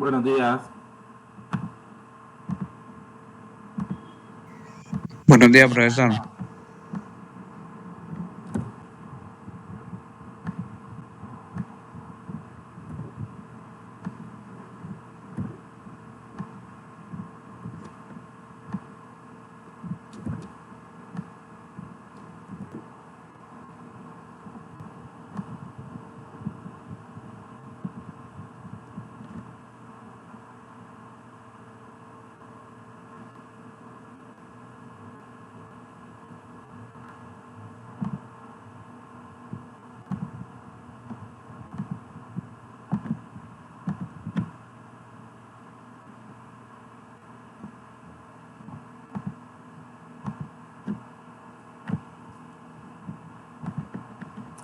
Buenos días. Buenos días, profesor.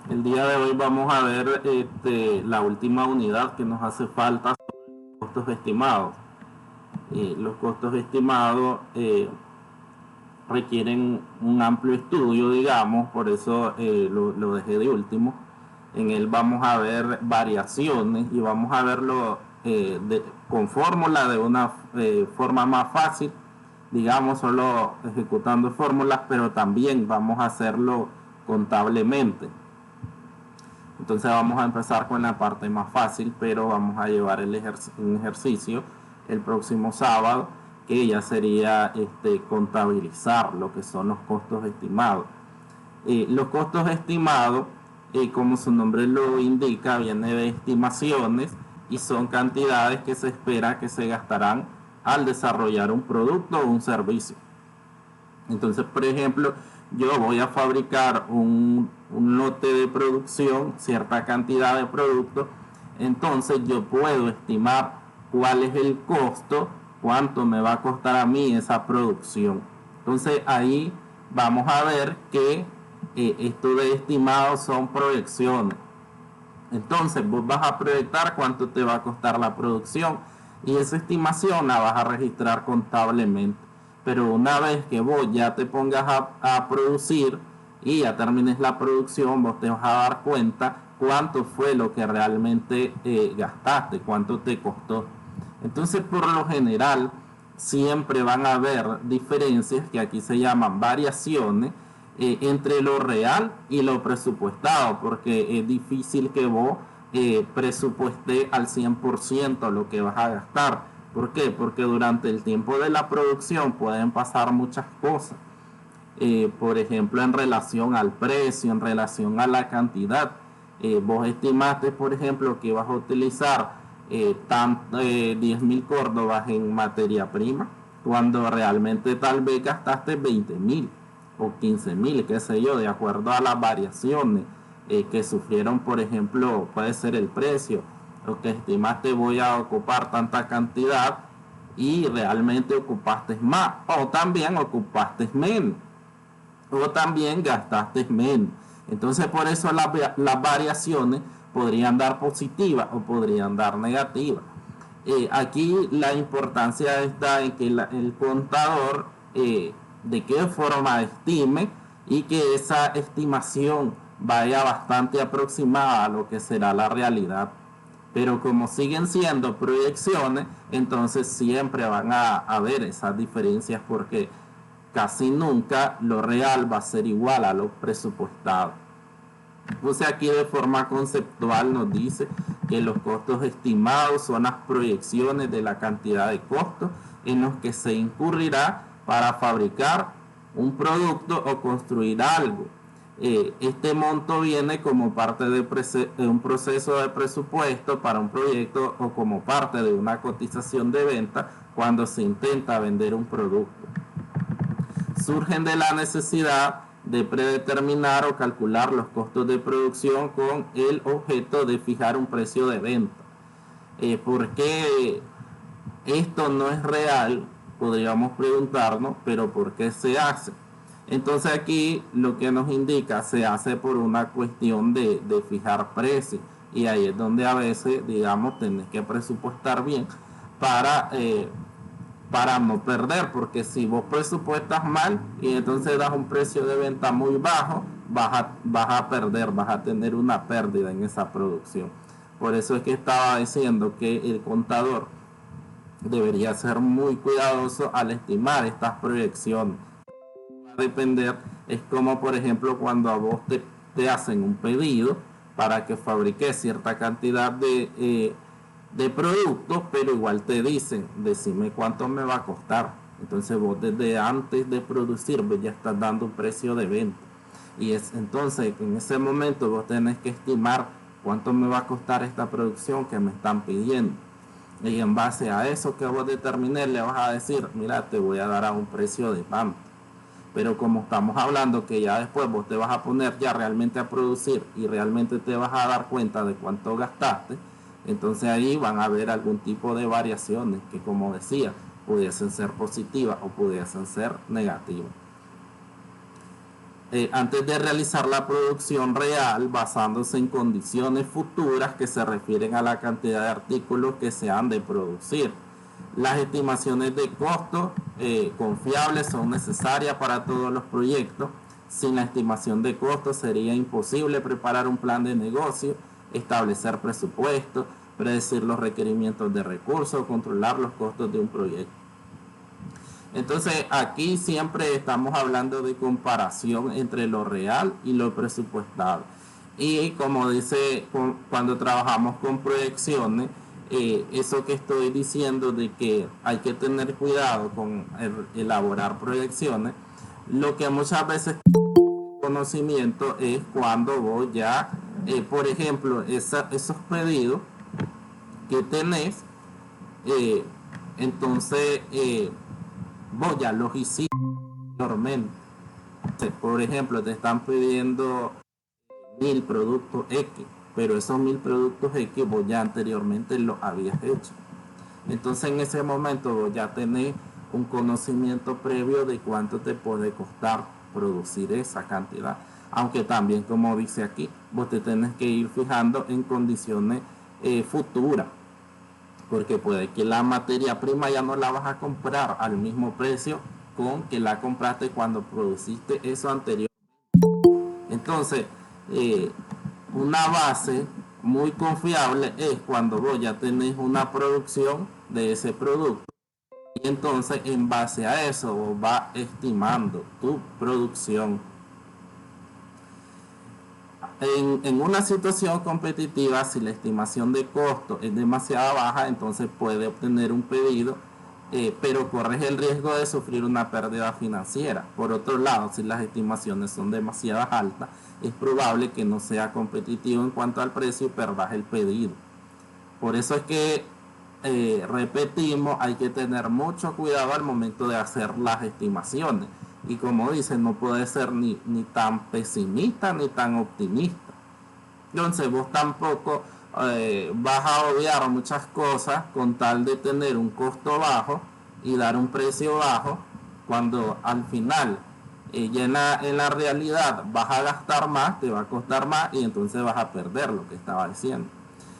El día de hoy vamos a ver la última unidad que nos hace falta sobre los costos estimados. Los costos estimados requieren un amplio estudio, digamos, por eso lo dejé de último. En él vamos a ver variaciones y vamos a verlo con fórmula de una forma más fácil, digamos, solo ejecutando fórmulas, pero también vamos a hacerlo contablemente. Entonces vamos a empezar con la parte más fácil, pero vamos a llevar un ejercicio el próximo sábado, que ya sería contabilizar lo que son los costos estimados. Los costos estimados, como su nombre lo indica, viene de estimaciones y son cantidades que se espera que se gastarán al desarrollar un producto o un servicio. Entonces, por ejemplo, yo voy a fabricar un lote de producción, cierta cantidad de producto, entonces yo puedo estimar cuál es el costo, cuánto me va a costar a mí esa producción. Entonces ahí vamos a ver que esto de estimado son proyecciones. Entonces vos vas a proyectar cuánto te va a costar la producción y esa estimación la vas a registrar contablemente. Pero una vez que vos ya te pongas a producir y ya termines la producción, vos te vas a dar cuenta cuánto fue lo que realmente gastaste, cuánto te costó. Entonces, por lo general, siempre van a haber diferencias que aquí se llaman variaciones entre lo real y lo presupuestado, porque es difícil que vos presupueste al 100% lo que vas a gastar. ¿Por qué? Porque durante el tiempo de la producción pueden pasar muchas cosas. Por ejemplo, en relación al precio, en relación a la cantidad. Vos estimaste, por ejemplo, que vas a utilizar 10.000 córdobas en materia prima, cuando realmente tal vez gastaste 20.000 o 15.000, qué sé yo, de acuerdo a las variaciones que sufrieron, por ejemplo, puede ser el precio, lo que estimaste voy a ocupar tanta cantidad y realmente ocupaste más, o también ocupaste menos, o también gastaste menos. Entonces por eso las variaciones podrían dar positivas o podrían dar negativas. Aquí la importancia está en que el contador de qué forma estime y que esa estimación vaya bastante aproximada a lo que será la realidad. Pero como siguen siendo proyecciones, entonces siempre van a haber esas diferencias porque casi nunca lo real va a ser igual a lo presupuestado. Entonces aquí de forma conceptual nos dice que los costos estimados son las proyecciones de la cantidad de costos en los que se incurrirá para fabricar un producto o construir algo. Este monto viene como parte de un proceso de presupuesto para un proyecto o como parte de una cotización de venta cuando se intenta vender un producto. Surgen de la necesidad de predeterminar o calcular los costos de producción con el objeto de fijar un precio de venta. ¿Por qué esto no es real? Podríamos preguntarnos, pero ¿por qué se hace? Entonces aquí lo que nos indica se hace por una cuestión de fijar precios y ahí es donde a veces, digamos, tenés que presupuestar bien para no perder, porque si vos presupuestas mal y entonces das un precio de venta muy bajo, vas a perder, vas a tener una pérdida en esa producción. Por eso es que estaba diciendo que el contador debería ser muy cuidadoso al estimar estas proyecciones. Va a depender, es como por ejemplo cuando a vos te hacen un pedido para que fabriques cierta cantidad de productos, pero igual te dicen, decime cuánto me va a costar. Entonces vos desde antes de producir pues ya estás dando un precio de venta. Y es entonces en ese momento vos tenés que estimar cuánto me va a costar esta producción que me están pidiendo. Y en base a eso que vos determines le vas a decir, mira, te voy a dar a un precio de tanto. Pero como estamos hablando que ya después vos te vas a poner ya realmente a producir y realmente te vas a dar cuenta de cuánto gastaste, entonces ahí van a haber algún tipo de variaciones que, como decía, pudiesen ser positivas o pudiesen ser negativas. Antes de realizar la producción real basándose en condiciones futuras que se refieren a la cantidad de artículos que se han de producir. Las estimaciones de costos confiables son necesarias para todos los proyectos. Sin la estimación de costos sería imposible preparar un plan de negocio, establecer presupuestos, predecir los requerimientos de recursos, controlar los costos de un proyecto. Entonces aquí siempre estamos hablando de comparación entre lo real y lo presupuestado. Y como dice, cuando trabajamos con proyecciones, eso que estoy diciendo de que hay que tener cuidado con elaborar proyecciones, lo que muchas veces conocimiento es cuando vos ya, por ejemplo, esos pedidos que tenés, eh, entonces vos ya los hiciste anteriormente. Por ejemplo, te están pidiendo 1000 productos X, pero esos 1000 productos X vos ya anteriormente los habías hecho. Entonces en ese momento vos ya tenés un conocimiento previo de cuánto te puede costar producir esa cantidad. Aunque también, como dice aquí, vos te tenés que ir fijando en condiciones futuras, porque puede que la materia prima ya no la vas a comprar al mismo precio con que la compraste cuando produciste eso anterior. Entonces, una base muy confiable es cuando vos ya tenés una producción de ese producto. Y entonces, en base a eso, vos vas estimando tu producción. En una situación competitiva, si la estimación de costo es demasiado baja, entonces puede obtener un pedido, pero corres el riesgo de sufrir una pérdida financiera. Por otro lado, si las estimaciones son demasiado altas, es probable que no sea competitivo en cuanto al precio y perdas el pedido. Por eso es que repetimos, hay que tener mucho cuidado al momento de hacer las estimaciones. Y como dicen, no puede ser ni tan pesimista ni tan optimista. Entonces vos tampoco vas a obviar muchas cosas con tal de tener un costo bajo y dar un precio bajo, cuando al final ya en la realidad vas a gastar más, te va a costar más y entonces vas a perder lo que estaba diciendo.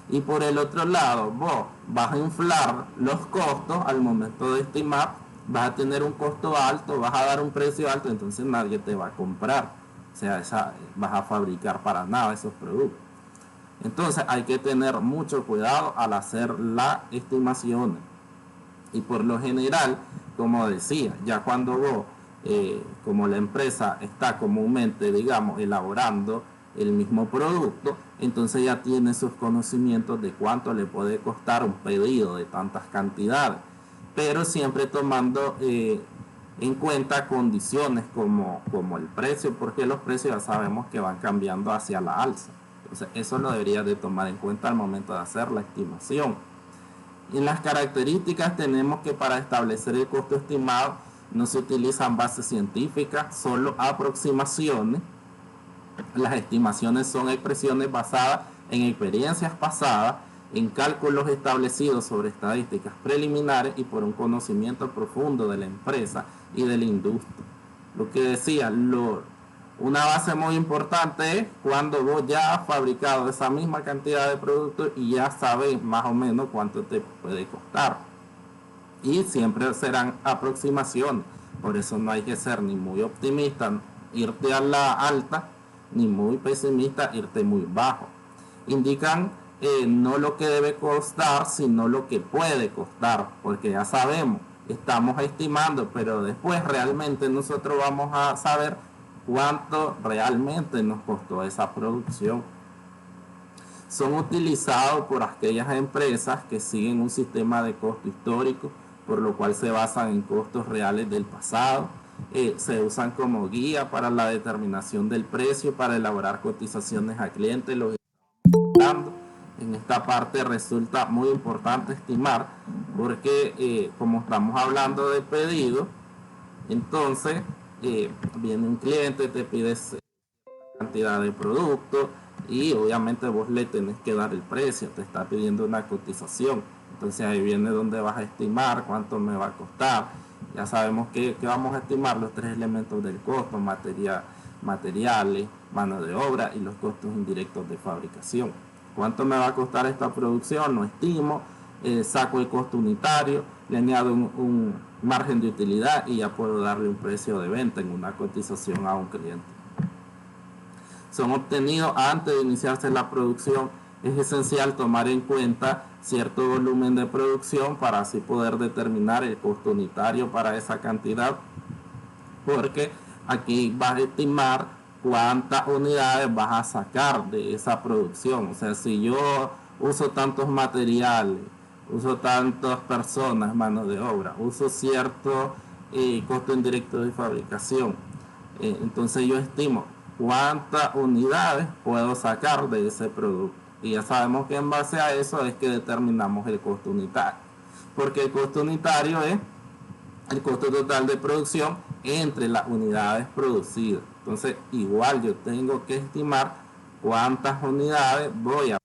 Y por el otro lado, vos vas a inflar los costos al momento de estimar, vas a tener un costo alto, vas a dar un precio alto, entonces nadie te va a comprar. O sea, vas a fabricar para nada esos productos. Entonces hay que tener mucho cuidado al hacer las estimaciones. Y por lo general, como decía, ya cuando vos, como la empresa está comúnmente, digamos, elaborando el mismo producto, entonces ya tiene sus conocimientos de cuánto le puede costar un pedido de tantas cantidades, pero siempre tomando en cuenta condiciones como el precio, porque los precios ya sabemos que van cambiando hacia la alza. Entonces eso lo debería de tomar en cuenta al momento de hacer la estimación. En las características tenemos que para establecer el costo estimado no se utilizan bases científicas, solo aproximaciones. Las estimaciones son expresiones basadas en experiencias pasadas, en cálculos establecidos sobre estadísticas preliminares y por un conocimiento profundo de la empresa y de la industria. Lo que decía, una base muy importante es cuando vos ya has fabricado esa misma cantidad de productos y ya sabes más o menos cuánto te puede costar. Y siempre serán aproximaciones, por eso no hay que ser ni muy optimista, irte a la alta, ni muy pesimista, irte muy bajo. Indican no lo que debe costar, sino lo que puede costar, porque ya sabemos, estamos estimando, pero después realmente nosotros vamos a saber cuánto realmente nos costó esa producción. Son utilizados por aquellas empresas que siguen un sistema de costo histórico, por lo cual se basan en costos reales del pasado. Se usan como guía para la determinación del precio, para elaborar cotizaciones a clientes. En esta parte resulta muy importante estimar, porque como estamos hablando de pedido, entonces viene un cliente, te pide cantidad de producto y obviamente vos le tenés que dar el precio, te está pidiendo una cotización. Entonces ahí viene donde vas a estimar cuánto me va a costar. Ya sabemos que vamos a estimar los tres elementos del costo: materiales, mano de obra y los costos indirectos de fabricación. ¿Cuánto me va a costar esta producción? No estimo, saco el costo unitario, le añado un margen de utilidad y ya puedo darle un precio de venta en una cotización a un cliente. Son obtenidos antes de iniciarse la producción. Es esencial tomar en cuenta cierto volumen de producción para así poder determinar el costo unitario para esa cantidad, porque aquí vas a estimar cuántas unidades vas a sacar de esa producción. O sea, si yo uso tantos materiales, uso tantas personas, mano de obra, uso cierto costo indirecto de fabricación, entonces yo estimo cuántas unidades puedo sacar de ese producto. Y ya sabemos que en base a eso es que determinamos el costo unitario, porque el costo unitario es el costo total de producción entre las unidades producidas. Entonces igual yo tengo que estimar cuántas unidades voy a.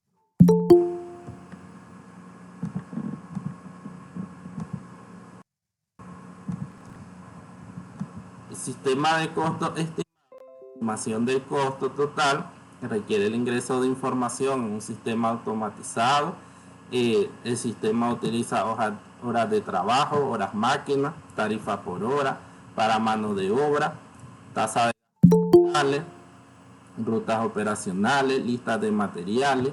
El sistema de costo estimación del costo total requiere el ingreso de información en un sistema automatizado. El sistema utiliza horas de trabajo, horas máquina, tarifa por hora, para mano de obra, tasa de materiales, rutas operacionales, listas de materiales.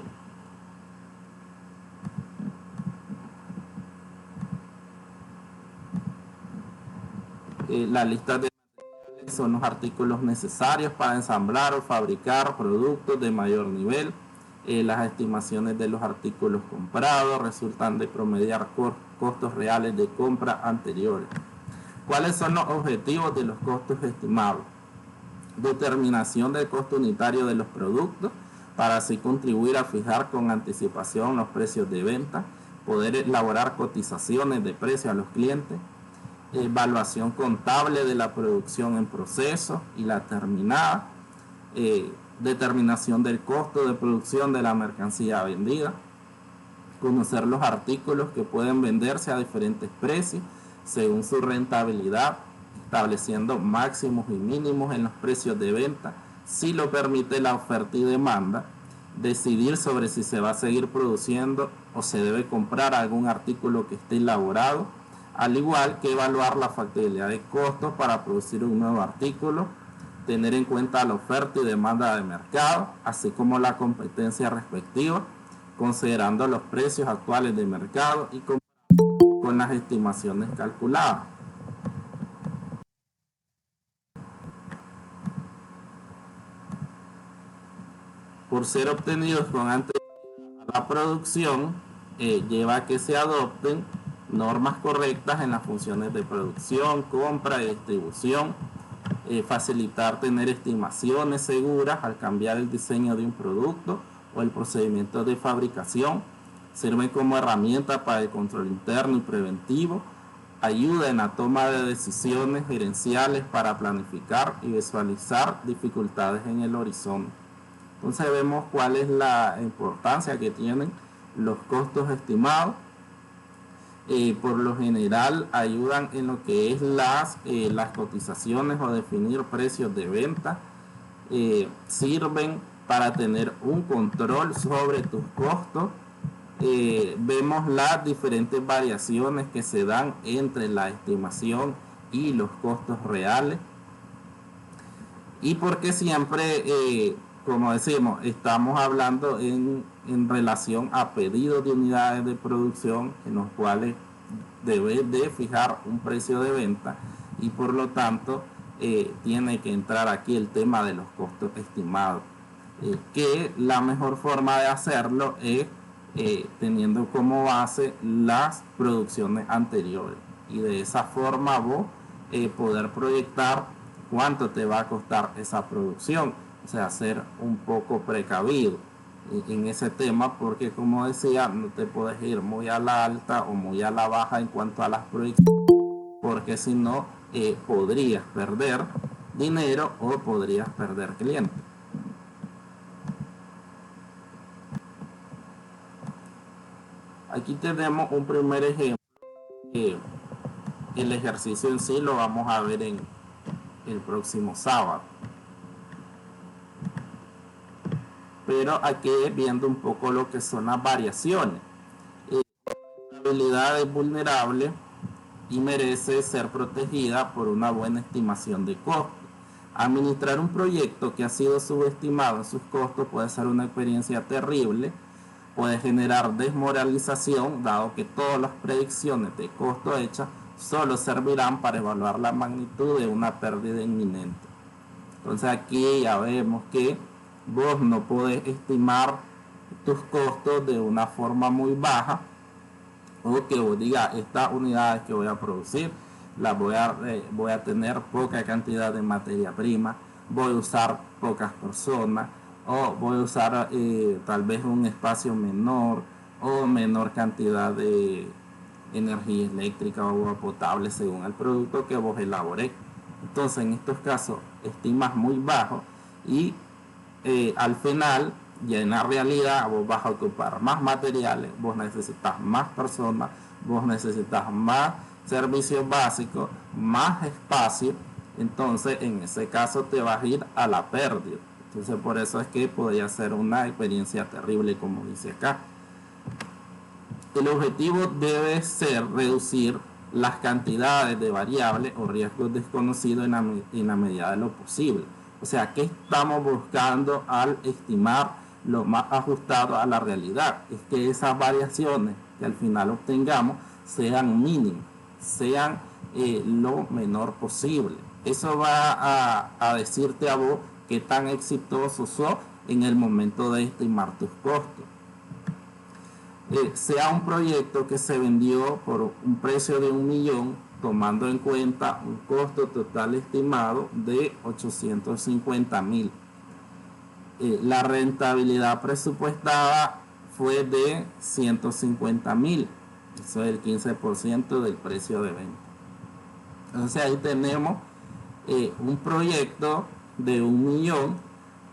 La lista de materiales son los artículos necesarios para ensamblar o fabricar productos de mayor nivel. Las estimaciones de los artículos comprados resultan de promediar costos reales de compra anteriores. ¿Cuáles son los objetivos de los costos estimados? Determinación del costo unitario de los productos, para así contribuir a fijar con anticipación los precios de venta, poder elaborar cotizaciones de precio a los clientes, evaluación contable de la producción en proceso y la terminada, determinación del costo de producción de la mercancía vendida, conocer los artículos que pueden venderse a diferentes precios según su rentabilidad, estableciendo máximos y mínimos en los precios de venta, si lo permite la oferta y demanda, decidir sobre si se va a seguir produciendo o se debe comprar algún artículo que esté elaborado, al igual que evaluar la factibilidad de costos para producir un nuevo artículo, tener en cuenta la oferta y demanda de mercado, así como la competencia respectiva, considerando los precios actuales de mercado y con las estimaciones calculadas. Por ser obtenidos con anterioridad a la producción, lleva a que se adopten normas correctas en las funciones de producción, compra y distribución, facilitar tener estimaciones seguras al cambiar el diseño de un producto o el procedimiento de fabricación, sirven como herramienta para el control interno y preventivo, ayuda en la toma de decisiones gerenciales para planificar y visualizar dificultades en el horizonte. Entonces vemos cuál es la importancia que tienen los costos estimados. Por lo general ayudan en lo que es las cotizaciones o definir precios de venta. Sirven para tener un control sobre tus costos. Vemos las diferentes variaciones que se dan entre la estimación y los costos reales. Y porque siempre como decimos, estamos hablando en relación a pedidos de unidades de producción en los cuales debe de fijar un precio de venta y por lo tanto tiene que entrar aquí el tema de los costos estimados, que la mejor forma de hacerlo es teniendo como base las producciones anteriores y de esa forma vos poder proyectar cuánto te va a costar esa producción, o sea, ser un poco precavido en ese tema, porque como decía, no te puedes ir muy a la alta o muy a la baja en cuanto a las proyecciones, porque si no podrías perder dinero o podrías perder clientes. Aquí tenemos un primer ejemplo. El ejercicio en sí lo vamos a ver en el próximo sábado. Pero aquí viendo un poco lo que son las variaciones. La habilidad es vulnerable y merece ser protegida por una buena estimación de costos. Administrar un proyecto que ha sido subestimado en sus costos puede ser una experiencia terrible, puede generar desmoralización, dado que todas las predicciones de costo hechas solo servirán para evaluar la magnitud de una pérdida inminente. Entonces aquí ya vemos que vos no podés estimar tus costos de una forma muy baja, o que vos digas, estas unidades que voy a producir las voy a tener poca cantidad de materia prima, voy a usar pocas personas, o voy a usar tal vez un espacio menor o menor cantidad de energía eléctrica o agua potable según el producto que vos elaboré. Entonces en estos casos estimas muy bajo y al final ya en la realidad vos vas a ocupar más materiales, vos necesitas más personas, vos necesitas más servicios básicos, más espacio. Entonces en ese caso te vas a ir a la pérdida. Entonces por eso es que podría ser una experiencia terrible, como dice acá. El objetivo debe ser reducir las cantidades de variables o riesgos desconocidos en la medida de lo posible. O sea, ¿qué estamos buscando al estimar lo más ajustado a la realidad? Es que esas variaciones que al final obtengamos sean mínimas, sean lo menor posible. Eso va a decirte a vos qué tan exitoso sos en el momento de estimar tus costos. Sea un proyecto que se vendió por un precio de 1.000.000, tomando en cuenta un costo total estimado de 850.000. La rentabilidad presupuestada fue de 150.000, eso es el 15% del precio de venta. Entonces ahí tenemos un proyecto de 1.000.000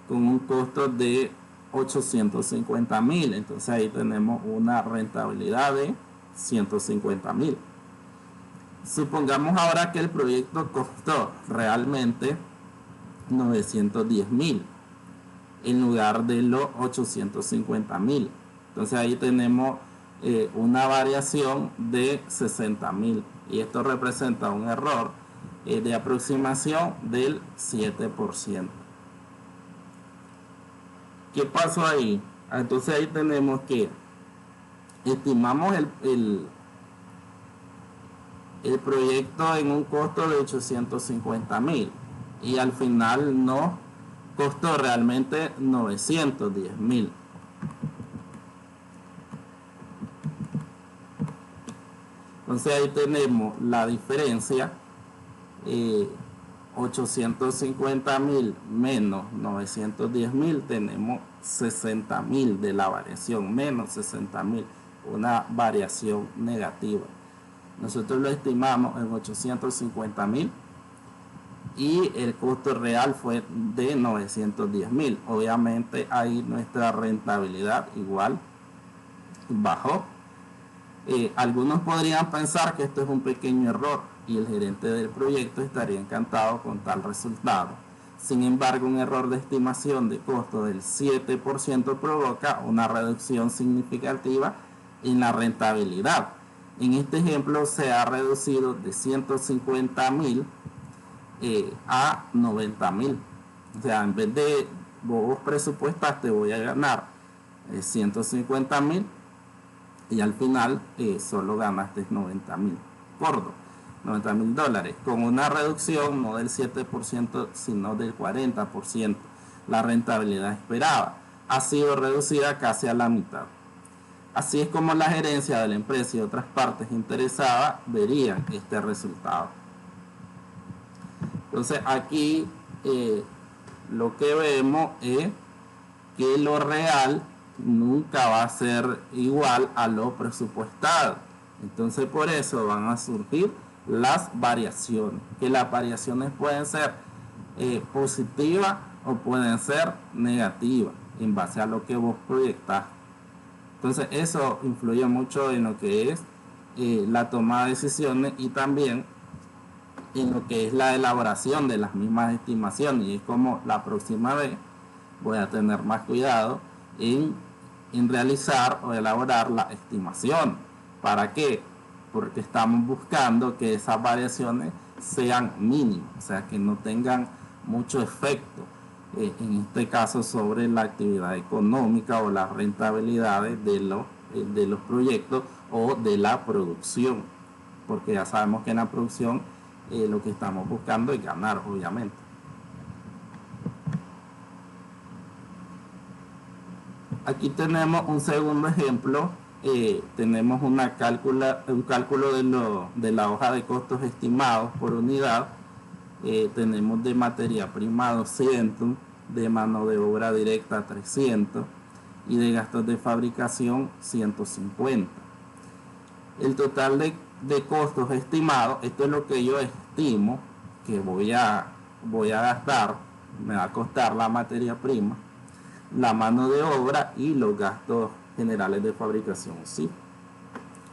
con un costo de 850.000, entonces ahí tenemos una rentabilidad de 150.000. Supongamos ahora que el proyecto costó realmente 910.000 en lugar de los 850.000, entonces ahí tenemos una variación de 60.000 y esto representa un error de aproximación del 7%. ¿Qué pasó ahí? Entonces ahí tenemos que estimamos el proyecto en un costo de 850.000 y al final no costó realmente 910.000. Entonces ahí tenemos la diferencia, 850.000 menos 910.000, tenemos 60.000 de la variación, menos 60.000, una variación negativa. Nosotros lo estimamos en 850.000 y el costo real fue de 910.000. Obviamente ahí nuestra rentabilidad igual bajó. Algunos podrían pensar que esto es un pequeño error y el gerente del proyecto estaría encantado con tal resultado. Sin embargo, un error de estimación de costo del 7% provoca una reducción significativa en la rentabilidad. En este ejemplo se ha reducido de 150.000 a 90.000. O sea, en vez de vos presupuestaste voy a ganar 150.000 y al final solo ganaste 90.000, gordo, $90.000, con una reducción no del 7%, sino del 40%. La rentabilidad esperada ha sido reducida casi a la mitad. Así es como la gerencia de la empresa y otras partes interesadas verían este resultado. Entonces aquí lo que vemos es que lo real nunca va a ser igual a lo presupuestado. Entonces por eso van a surgir las variaciones, que las variaciones pueden ser positivas o pueden ser negativas en base a lo que vos proyectaste. Entonces eso influye mucho en lo que es la toma de decisiones y también en lo que es la elaboración de las mismas estimaciones. Y es como la próxima vez voy a tener más cuidado en realizar o elaborar la estimación. ¿Para qué? Porque estamos buscando que esas variaciones sean mínimas, o sea, que no tengan mucho efecto, en este caso sobre la actividad económica o las rentabilidades de los proyectos o de la producción, porque ya sabemos que en la producción lo que estamos buscando es ganar, obviamente. Aquí tenemos un segundo ejemplo. Tenemos un cálculo de la hoja de costos estimados por unidad. Tenemos de materia prima 200, de mano de obra directa 300 y de gastos de fabricación 150. El total de costos estimados, esto es lo que yo estimo que voy a gastar, me va a costar la materia prima, la mano de obra y los gastos generales de fabricación, ¿sí?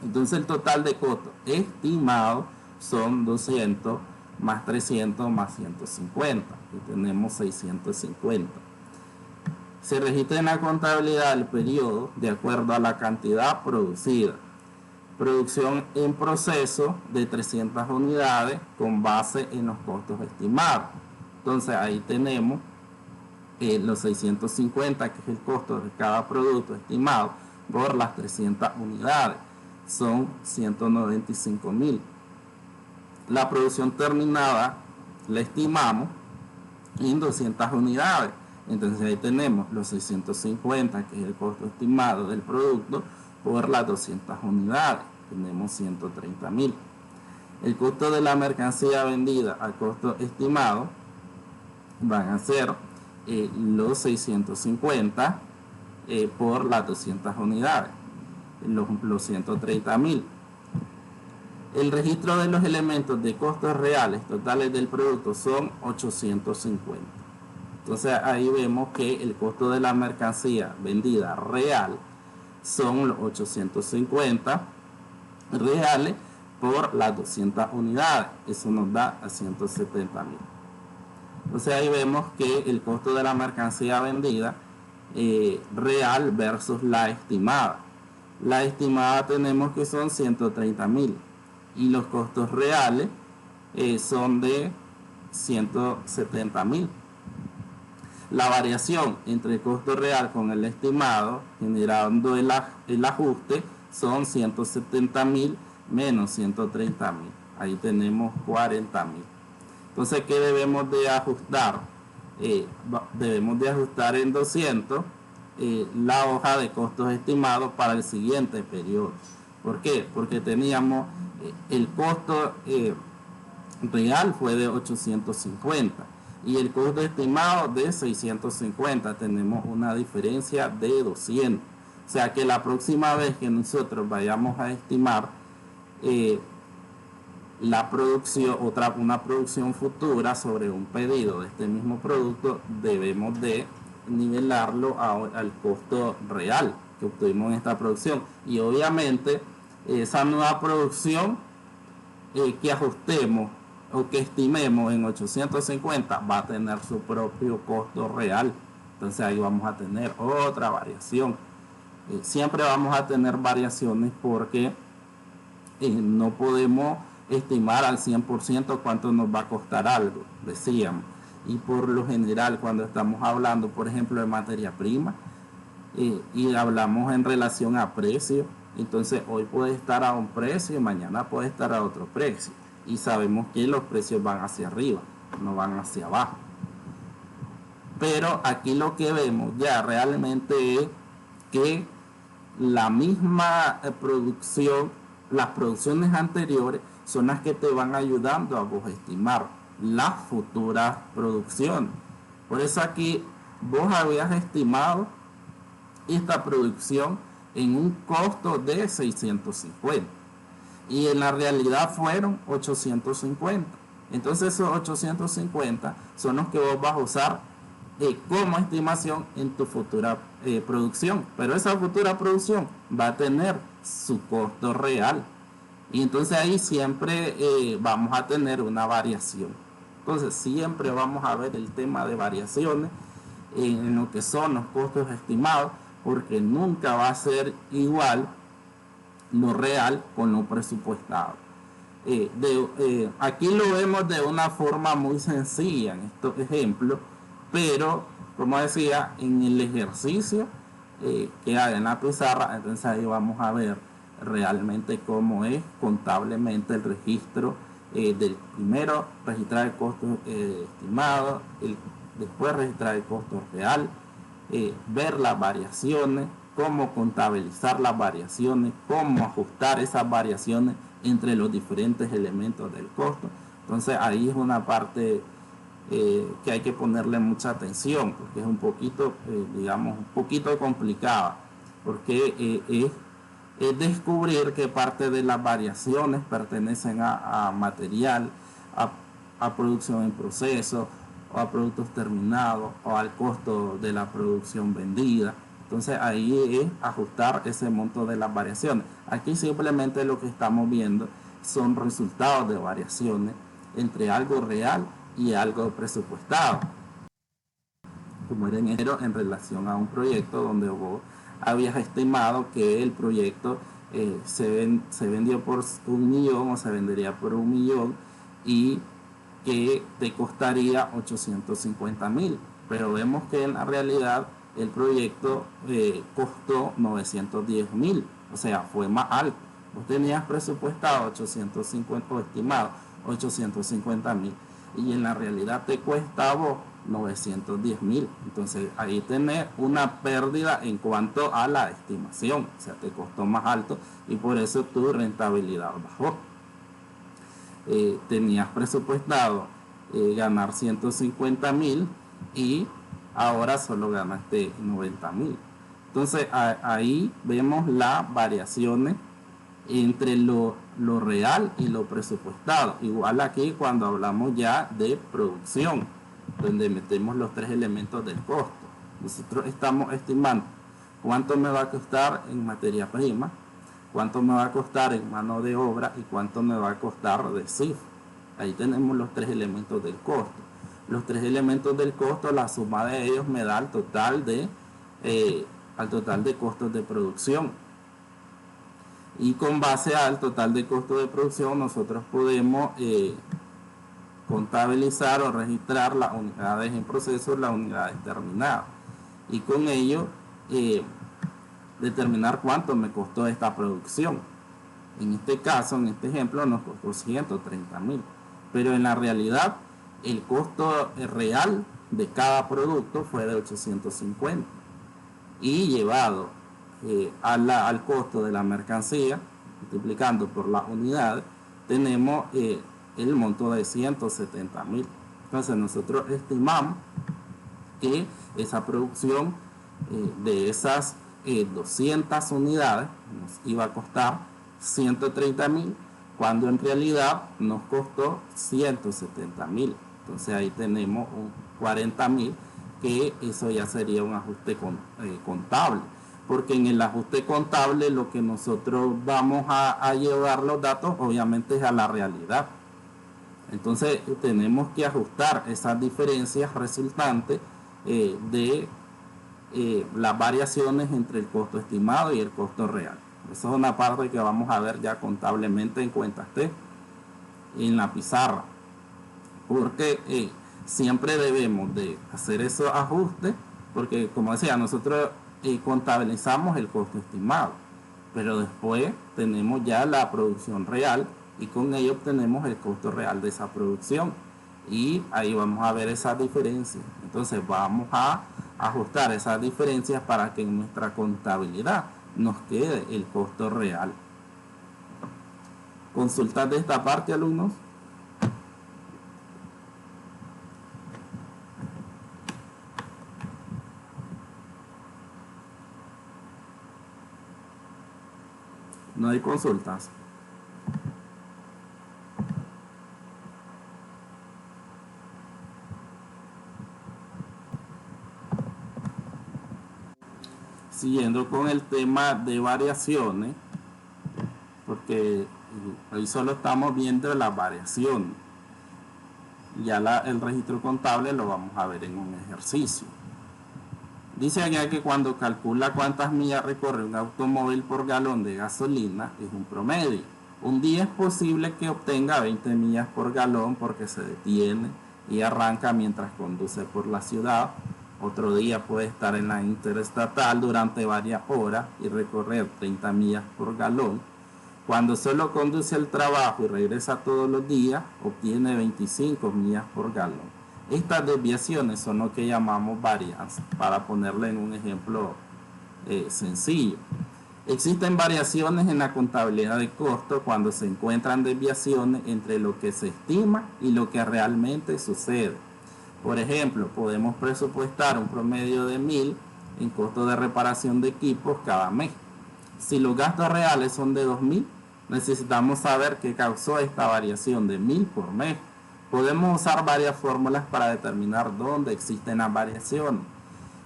Entonces el total de costos estimados son 200 más 300 más 150, y tenemos 650. Se registra en la contabilidad del periodo de acuerdo a la cantidad producida. Producción en proceso de 300 unidades con base en los costos estimados. Entonces ahí tenemos los 650, que es el costo de cada producto estimado, por las 300 unidades. Son 195.000. La producción terminada la estimamos en 200 unidades. Entonces ahí tenemos los 650, que es el costo estimado del producto, por las 200 unidades. Tenemos 130.000. El costo de la mercancía vendida al costo estimado van a ser los 650 por las 200 unidades, los 130.000. El registro de los elementos de costos reales totales del producto son 850. Entonces ahí vemos que el costo de la mercancía vendida real son los 850 reales por las 200 unidades. Eso nos da a 170.000. Entonces ahí vemos que el costo de la mercancía vendida real versus la estimada. La estimada tenemos que son 130.000 y los costos reales son de 170.000. La variación entre el costo real con el estimado, generando el ajuste, son 170.000 menos 130.000. Ahí tenemos 40.000. Entonces, ¿qué debemos de ajustar? Debemos de ajustar en 200 la hoja de costos estimados para el siguiente periodo. ¿Por qué? Porque teníamos el costo real fue de 850 y el costo estimado de 650. Tenemos una diferencia de 200. O sea que la próxima vez que nosotros vayamos a estimar la producción, una producción futura sobre un pedido de este mismo producto, debemos de nivelarlo al costo real que obtuvimos en esta producción. Y obviamente esa nueva producción que ajustemos o que estimemos en 850 va a tener su propio costo real. Entonces ahí vamos a tener otra variación. Siempre vamos a tener variaciones porque no podemos estimar al 100% cuánto nos va a costar algo, decíamos. Y por lo general, cuando estamos hablando, por ejemplo, de materia prima, y hablamos en relación a precio, entonces hoy puede estar a un precio y mañana puede estar a otro precio. Y sabemos que los precios van hacia arriba, no van hacia abajo. Pero aquí lo que vemos ya realmente es que la misma producción, las producciones anteriores son las que te van ayudando a vos estimar las futuras producciones. Por eso aquí vos habías estimado esta producción en un costo de 650 y en la realidad fueron 850. Entonces esos 850 son los que vos vas a usar como estimación en tu futura producción, pero esa futura producción va a tener su costo real y entonces ahí siempre vamos a tener una variación. Entonces siempre vamos a ver el tema de variaciones en lo que son los costos estimados, porque nunca va a ser igual lo real con lo presupuestado. Aquí lo vemos de una forma muy sencilla en estos ejemplos, pero como decía, en el ejercicio que hay en la pizarra, entonces ahí vamos a ver realmente cómo es contablemente el registro del primero, registrar el costo estimado, después registrar el costo real, ver las variaciones, cómo contabilizar las variaciones, cómo ajustar esas variaciones entre los diferentes elementos del costo. Entonces ahí es una parte que hay que ponerle mucha atención, porque es un poquito, digamos, un poquito complicada, porque es descubrir qué parte de las variaciones pertenecen a material, a producción en proceso, o a productos terminados, o al costo de la producción vendida. Entonces ahí es ajustar ese monto de las variaciones. Aquí simplemente lo que estamos viendo son resultados de variaciones entre algo real y algo presupuestado, como era en relación a un proyecto donde vos habías estimado que el proyecto se vendió por 1.000.000 o se vendería por 1.000.000 y que te costaría 850.000, pero vemos que en la realidad el proyecto costó 910.000, o sea, fue más alto. Vos tenías presupuestado 850 o estimado 850.000 y en la realidad te cuesta a vos 910.000. Entonces ahí tenés una pérdida en cuanto a la estimación, o sea, te costó más alto y por eso tu rentabilidad bajó. Tenías presupuestado ganar 150.000 y ahora solo ganaste 90.000. Entonces ahí vemos las variaciones entre lo real y lo presupuestado. Igual aquí cuando hablamos ya de producción, donde metemos los tres elementos del costo. Nosotros estamos estimando cuánto me va a costar en materia prima, cuánto me va a costar en mano de obra y cuánto me va a costar de cifra. Ahí tenemos los tres elementos del costo. Los tres elementos del costo, la suma de ellos me da al total de costos de producción. Y con base al total de costo de producción nosotros podemos contabilizar o registrar las unidades en proceso, las unidades terminadas. Y con ello determinar cuánto me costó esta producción. En este caso, en este ejemplo, nos costó 130.000. Pero en la realidad, el costo real de cada producto fue de 850. Y llevado al costo de la mercancía, multiplicando por las unidades, tenemos el monto de 170.000. Entonces nosotros estimamos que esa producción de esas 200 unidades nos iba a costar 130.000, cuando en realidad nos costó 170.000. Entonces ahí tenemos un 40.000, que eso ya sería un ajuste contable, porque en el ajuste contable lo que nosotros vamos a llevar los datos obviamente es a la realidad. Entonces tenemos que ajustar esas diferencias resultantes de las variaciones entre el costo estimado y el costo real. Esa es una parte que vamos a ver ya contablemente en cuentas T en la pizarra, porque siempre debemos de hacer esos ajustes, porque como decía, nosotros contabilizamos el costo estimado, pero después tenemos ya la producción real y con ello obtenemos el costo real de esa producción, y ahí vamos a ver esas diferencias. Entonces vamos a ajustar esas diferencias para que en nuestra contabilidad nos quede el costo real. ¿Consultas de esta parte, alumnos? No hay consultas. Siguiendo con el tema de variaciones, porque hoy solo estamos viendo las variaciones. Ya el registro contable lo vamos a ver en un ejercicio. Dice allá que cuando calcula cuántas millas recorre un automóvil por galón de gasolina, es un promedio. Un día es posible que obtenga 20 millas por galón porque se detiene y arranca mientras conduce por la ciudad. Otro día puede estar en la interestatal durante varias horas y recorrer 30 millas por galón. Cuando solo conduce al trabajo y regresa todos los días, obtiene 25 millas por galón. Estas desviaciones son lo que llamamos varianzas, para ponerle en un ejemplo sencillo. Existen variaciones en la contabilidad de costo cuando se encuentran desviaciones entre lo que se estima y lo que realmente sucede. Por ejemplo, podemos presupuestar un promedio de 1.000 en costo de reparación de equipos cada mes. Si los gastos reales son de 2.000, necesitamos saber qué causó esta variación de 1.000 por mes. Podemos usar varias fórmulas para determinar dónde existen las variaciones.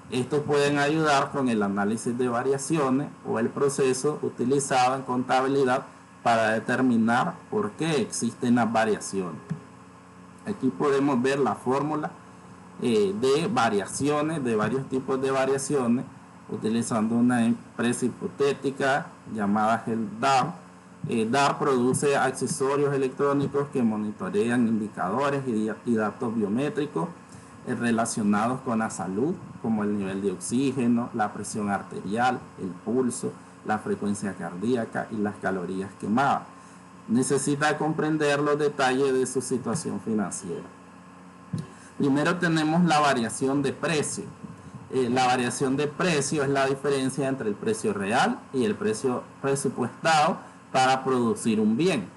Estos pueden ayudar con el análisis de variaciones o el proceso utilizado en contabilidad para determinar por qué existen las variaciones. Aquí podemos ver la fórmula de variaciones, de varios tipos de variaciones, utilizando una empresa hipotética llamada DAR. DAR produce accesorios electrónicos que monitorean indicadores y datos biométricos relacionados con la salud, como el nivel de oxígeno, la presión arterial, el pulso, la frecuencia cardíaca y las calorías quemadas. Necesita comprender los detalles de su situación financiera. Primero tenemos la variación de precio. La variación de precio es la diferencia entre el precio real y el precio presupuestado para producir un bien.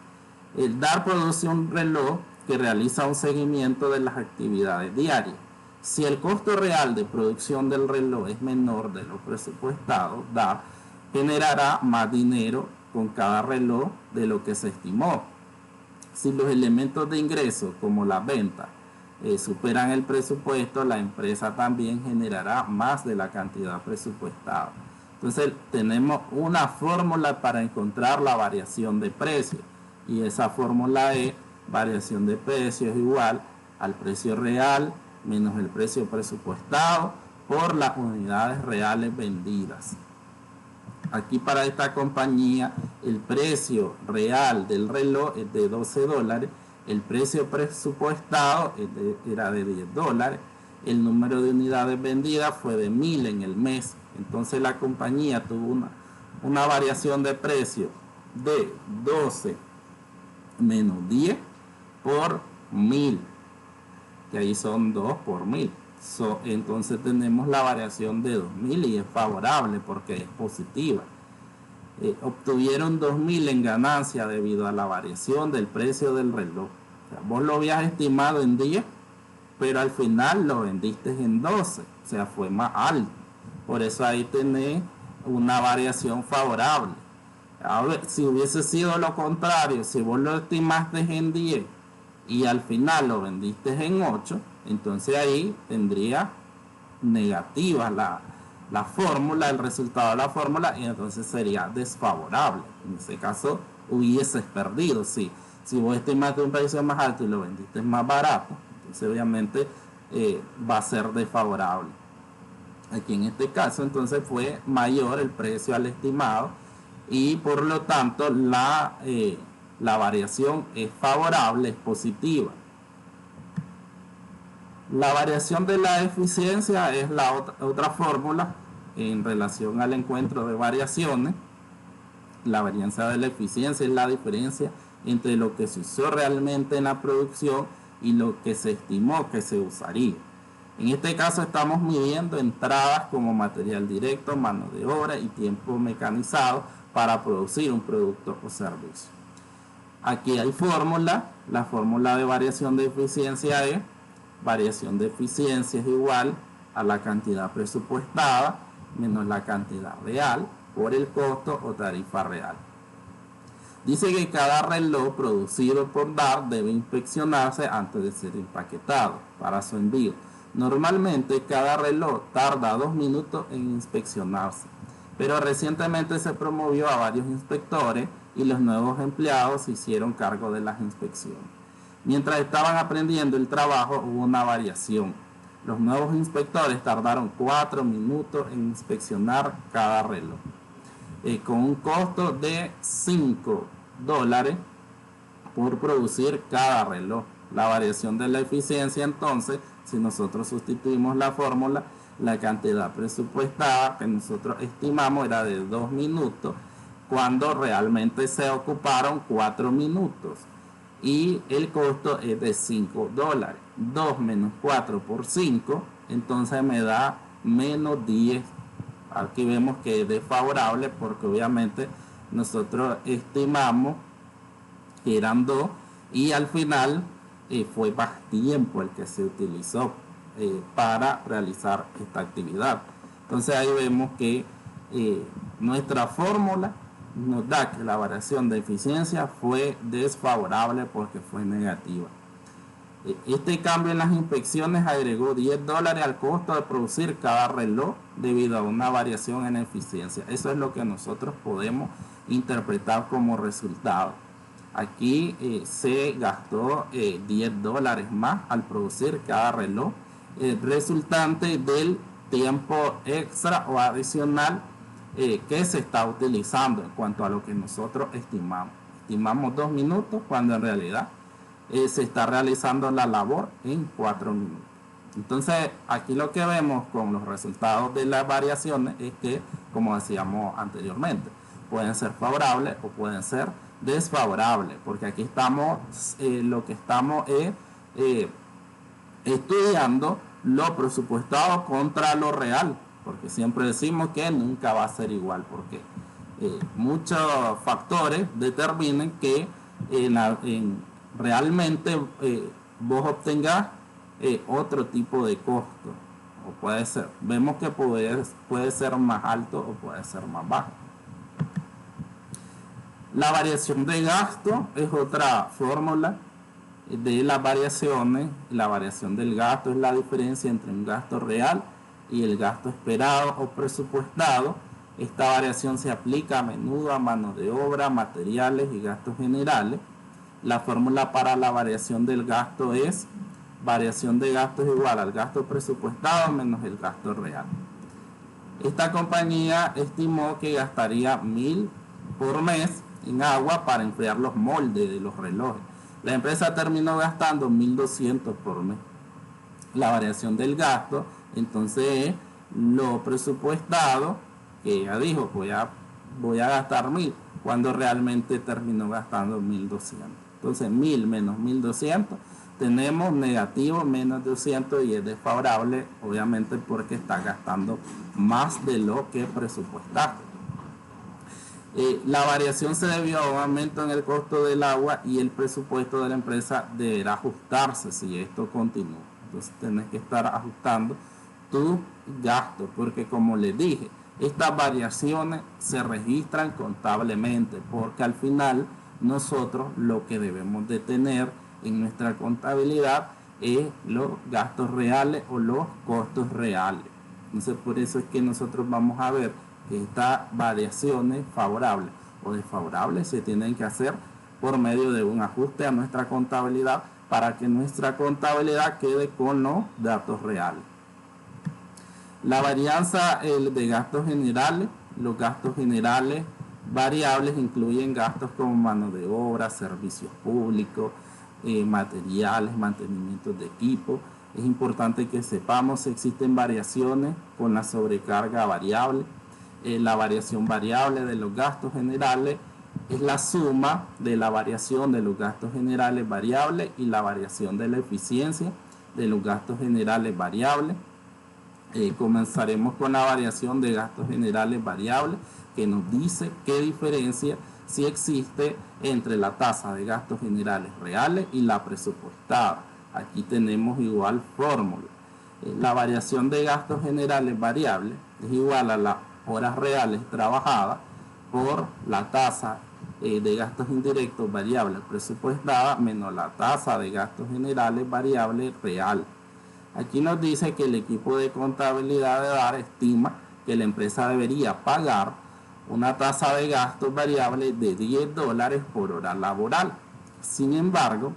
El DAR produce un reloj que realiza un seguimiento de las actividades diarias. Si el costo real de producción del reloj es menor de lo presupuestado, DAR generará más dinero con cada reloj de lo que se estimó. Si los elementos de ingreso, como las ventas, superan el presupuesto, la empresa también generará más de la cantidad presupuestada. Entonces tenemos una fórmula para encontrar la variación de precio, y esa fórmula es: variación de precio es igual al precio real menos el precio presupuestado por las unidades reales vendidas. Aquí para esta compañía el precio real del reloj es de $12, el precio presupuestado era de $10, el número de unidades vendidas fue de 1.000 en el mes. Entonces la compañía tuvo una variación de precio de 12 menos 10 por 1.000, que ahí son 2 por 1.000. Entonces tenemos la variación de 2.000 y es favorable porque es positiva. Obtuvieron 2.000 en ganancia debido a la variación del precio del reloj. O sea, vos lo habías estimado en 10, pero al final lo vendiste en 12, o sea, fue más alto. Por eso ahí tenés una variación favorable. A ver, si hubiese sido lo contrario, si vos lo estimaste en 10 y al final lo vendiste en 8, entonces ahí tendría negativa la fórmula, el resultado de la fórmula, y entonces sería desfavorable. En ese caso hubieses perdido. Si vos estimaste un precio más alto y lo vendiste más barato, entonces obviamente va a ser desfavorable. Aquí en este caso entonces fue mayor el precio al estimado y por lo tanto la variación es favorable, es positiva. La variación de la eficiencia es la otra fórmula en relación al encuentro de variaciones. La varianza de la eficiencia es la diferencia entre lo que se usó realmente en la producción y lo que se estimó que se usaría. En este caso estamos midiendo entradas como material directo, mano de obra y tiempo mecanizado para producir un producto o servicio. Aquí hay fórmula. La fórmula de variación de eficiencia es: variación de eficiencia es igual a la cantidad presupuestada menos la cantidad real por el costo o tarifa real. Dice que cada reloj producido por DAR debe inspeccionarse antes de ser empaquetado para su envío. Normalmente cada reloj tarda 2 minutos en inspeccionarse, pero recientemente se promovió a varios inspectores y los nuevos empleados se hicieron cargo de las inspecciones. Mientras estaban aprendiendo el trabajo hubo una variación. Los nuevos inspectores tardaron 4 minutos en inspeccionar cada reloj, con un costo de $5 por producir cada reloj. La variación de la eficiencia, entonces, si nosotros sustituimos la fórmula, la cantidad presupuestada que nosotros estimamos era de 2 minutos, cuando realmente se ocuparon 4 minutos. Y el costo es de $5. 2 menos 4 por 5, entonces me da menos 10. Aquí vemos que es desfavorable porque obviamente nosotros estimamos que eran 2 y al final fue más tiempo el que se utilizó para realizar esta actividad. Entonces ahí vemos que nuestra fórmula nos da que la variación de eficiencia fue desfavorable porque fue negativa. Este cambio en las inspecciones agregó $10 al costo de producir cada reloj debido a una variación en eficiencia. Eso es lo que nosotros podemos interpretar como resultado. Aquí se gastó $10 más al producir cada reloj, resultante del tiempo extra o adicional que se está utilizando en cuanto a lo que nosotros estimamos. Estimamos 2 minutos cuando en realidad se está realizando la labor en 4 minutos. Entonces aquí lo que vemos con los resultados de las variaciones es que, como decíamos anteriormente, pueden ser favorables o pueden ser desfavorables, porque aquí estamos lo que estamos es estudiando lo presupuestado contra lo real, porque siempre decimos que nunca va a ser igual, porque muchos factores determinan que realmente vos obtengas otro tipo de costo, o puede ser, vemos que puede ser más alto o puede ser más bajo. La variación de gasto es otra fórmula de las variaciones. La variación del gasto es la diferencia entre un gasto real y el gasto esperado o presupuestado. Esta variación se aplica a menudo a mano de obra, materiales y gastos generales. La fórmula para la variación del gasto es: variación de gasto es igual al gasto presupuestado menos el gasto real. Esta compañía estimó que gastaría $1,000 por mes en agua para enfriar los moldes de los relojes. La empresa terminó gastando $1,200 por mes. La variación del gasto entonces es lo presupuestado, que ella dijo voy a gastar 1,000, cuando realmente terminó gastando 1,200. Entonces 1,000 menos 1,200, tenemos negativo menos 200 y es desfavorable, obviamente, porque está gastando más de lo que presupuestaste. La variación se debió a un aumento en el costo del agua y el presupuesto de la empresa deberá ajustarse si esto continúa. Entonces tenés que estar ajustando tu gasto, porque como les dije, estas variaciones se registran contablemente, porque al final nosotros lo que debemos de tener en nuestra contabilidad es los gastos reales o los costos reales. Entonces por eso es que nosotros vamos a ver que estas variaciones favorables o desfavorables se tienen que hacer por medio de un ajuste a nuestra contabilidad para que nuestra contabilidad quede con los datos reales. La varianza de gastos generales. Los gastos generales variables incluyen gastos como mano de obra, servicios públicos, materiales, mantenimiento de equipo. es importante que sepamos si existen variaciones con la sobrecarga variable. La variación variable de los gastos generales es la suma de la variación de los gastos generales variables y la variación de la eficiencia de los gastos generales variables. Comenzaremos con la variación de gastos generales variables, que nos dice qué diferencia si existe entre la tasa de gastos generales reales y la presupuestada. Aquí tenemos igual fórmula. La variación de gastos generales variables es igual a las horas reales trabajadas por la tasa de gastos indirectos variables presupuestada menos la tasa de gastos generales variables real. Aquí nos dice que el equipo de contabilidad de DAR estima que la empresa debería pagar una tasa de gastos variables de $10 por hora laboral. Sin embargo,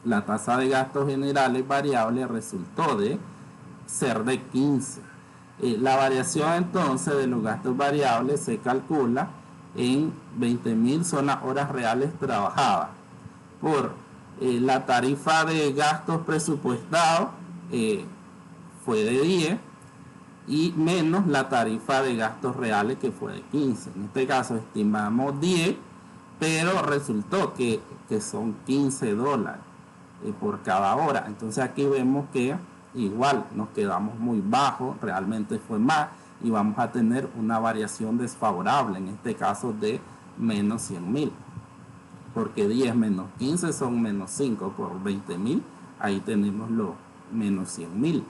la tasa de gastos generales variables resultó de ser de 15. La variación entonces de los gastos variables se calcula en 20.000 son las horas reales trabajadas por la tarifa de gastos presupuestados fue de 10 y menos la tarifa de gastos reales que fue de 15. En este caso estimamos 10, pero resultó que son $15 por cada hora. Entonces aquí vemos que igual nos quedamos muy bajos, realmente fue más y vamos a tener una variación desfavorable, en este caso de menos 100.000, porque 10 menos 15 son menos 5 por 20.000, ahí tenemos los menos 100.000.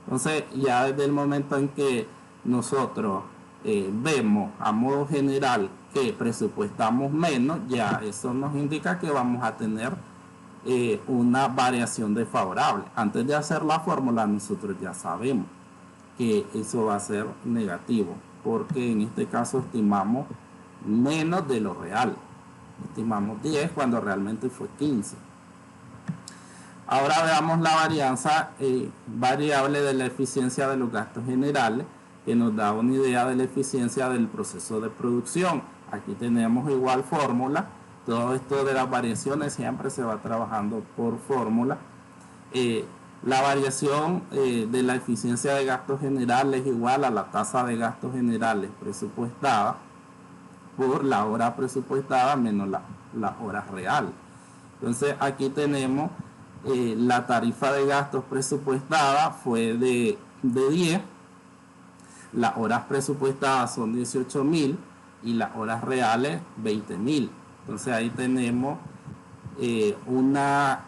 Entonces ya desde el momento en que nosotros vemos a modo general que presupuestamos menos, ya eso nos indica que vamos a tener una variación desfavorable. Antes de hacer la fórmula nosotros ya sabemos que eso va a ser negativo, porque en este caso estimamos menos de lo real. Estimamos 10 cuando realmente fue 15. Ahora veamos la varianza variable de la eficiencia de los gastos generales, que nos da una idea de la eficiencia del proceso de producción. Aquí tenemos igual fórmula. Todo esto de las variaciones siempre se va trabajando por fórmula. La variación de la eficiencia de gastos generales es igual a la tasa de gastos generales presupuestada por la hora presupuestada menos la hora real. Entonces aquí tenemos la tarifa de gastos presupuestada fue de 10, las horas presupuestadas son 18.000 y las horas reales 20.000. Entonces ahí tenemos una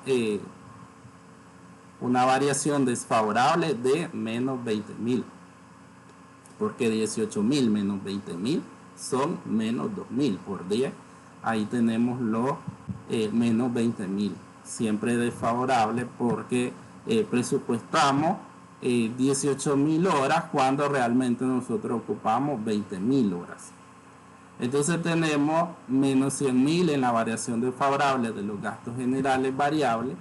variación desfavorable de menos 20.000, porque 18.000 menos 20.000 son menos 2.000 por 10. Ahí tenemos los menos 20.000, siempre desfavorable porque presupuestamos 18.000 horas cuando realmente nosotros ocupamos 20.000 horas. Entonces tenemos menos 100.000 en la variación desfavorable de los gastos generales variables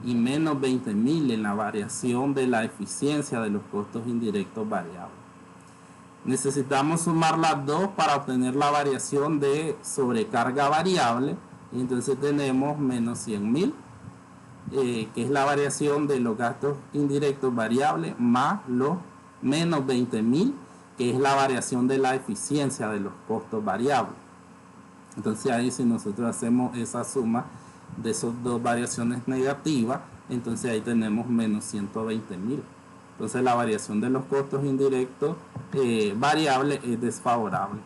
y menos 20.000 en la variación de la eficiencia de los costos indirectos variables. Necesitamos sumar las dos para obtener la variación de sobrecarga variable. Y entonces tenemos menos 100.000, que es la variación de los gastos indirectos variables, más los menos 20.000, que es la variación de la eficiencia de los costos variables. Entonces ahí si nosotros hacemos esa suma de esas dos variaciones negativas, entonces ahí tenemos menos 120.000. Entonces la variación de los costos indirectos variables es desfavorable.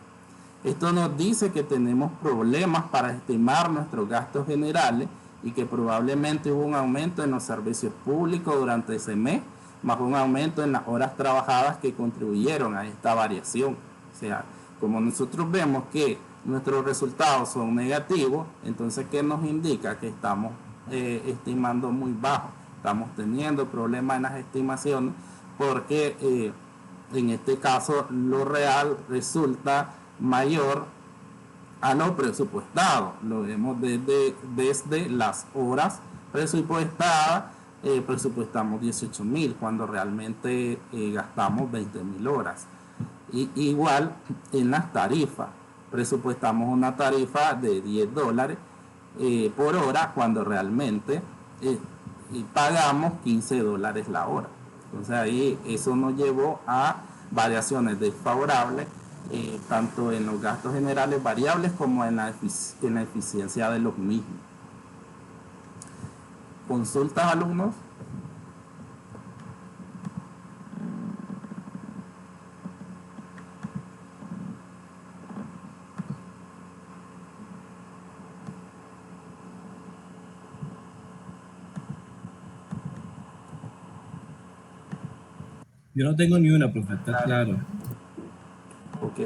Esto nos dice que tenemos problemas para estimar nuestros gastos generales y que probablemente hubo un aumento en los servicios públicos durante ese mes, más un aumento en las horas trabajadas que contribuyeron a esta variación. O sea, como nosotros vemos que nuestros resultados son negativos, entonces ¿qué nos indica? Que estamos estimando muy bajo. Estamos teniendo problemas en las estimaciones porque en este caso lo real resulta mayor a lo presupuestado. Lo vemos desde las horas presupuestadas. Presupuestamos 18.000 cuando realmente gastamos 20.000 horas. Y igual en las tarifas, presupuestamos una tarifa de $10 por hora cuando realmente y pagamos $15 la hora. Entonces ahí eso nos llevó a variaciones desfavorables, tanto en los gastos generales variables como en la eficiencia de los mismos. ¿Consultas, alumnos? Yo no tengo ni una, profe, está claro. Ok.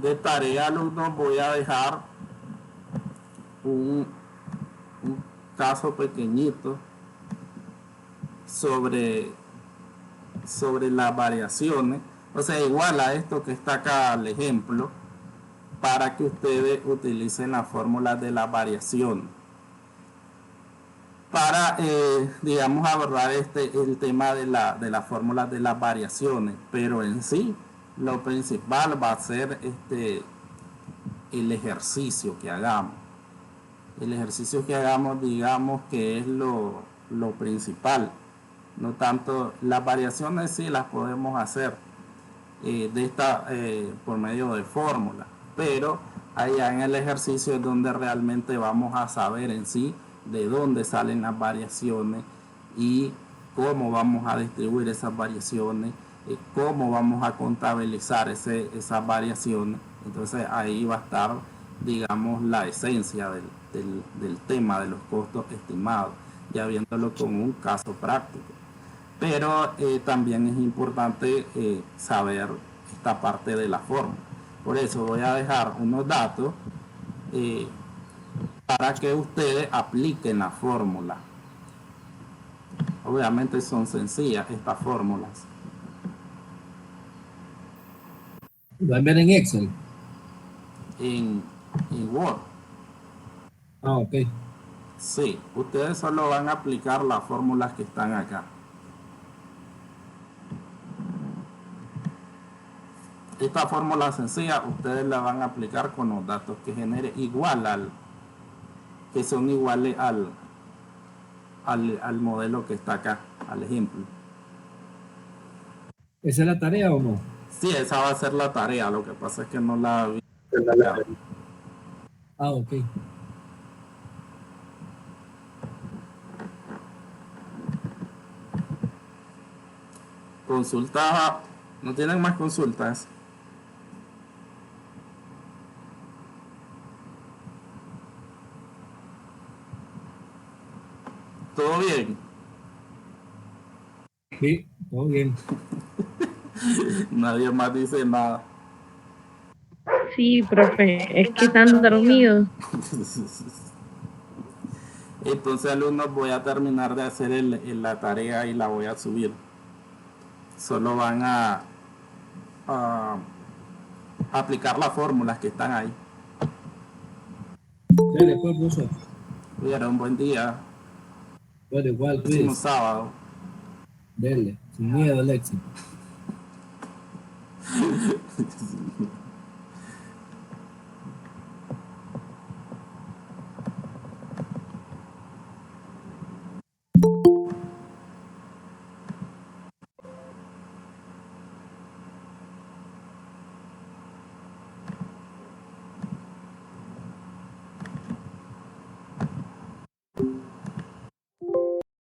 De tarea, alumnos, voy a dejar un caso pequeñito sobre las variaciones. O sea, igual a esto que está acá el ejemplo, para que ustedes utilicen las fórmulas de las variaciones para, digamos, abordar el tema de las fórmulas de las variaciones. Pero en sí, lo principal va a ser el ejercicio que hagamos. El ejercicio que hagamos, digamos, que es lo principal. No tanto las variaciones, sí las podemos hacer por medio de fórmulas, pero allá en el ejercicio es donde realmente vamos a saber en sí de dónde salen las variaciones y cómo vamos a distribuir esas variaciones, cómo vamos a contabilizar esas variaciones. Entonces ahí va a estar, digamos, la esencia del tema de los costos estimados, ya viéndolo como un caso práctico. Pero también es importante saber esta parte de la fórmula. Por eso voy a dejar unos datos para que ustedes apliquen la fórmula. Obviamente son sencillas estas fórmulas. ¿Lo van a ver en Excel? En Word. Ah, ok. Sí, ustedes solo van a aplicar las fórmulas que están acá. Esta fórmula sencilla ustedes la van a aplicar con los datos que genere que son iguales al modelo que está acá, al ejemplo. ¿Esa es la tarea o no? Sí, esa va a ser la tarea, lo que pasa es que no la vi. Ah, ok. Consultas, ¿no tienen más consultas? ¿Todo bien? Sí, todo bien. Nadie más dice nada. Sí, profe, es que están dormidos. Entonces, alumnos, voy a terminar de hacer la tarea y la voy a subir. Solo van a aplicar las fórmulas que están ahí. Dale, pues, profesor. Hubiera un buen día. Bueno, igual, Próximo pues. sábado. Dale, sin miedo al éxito.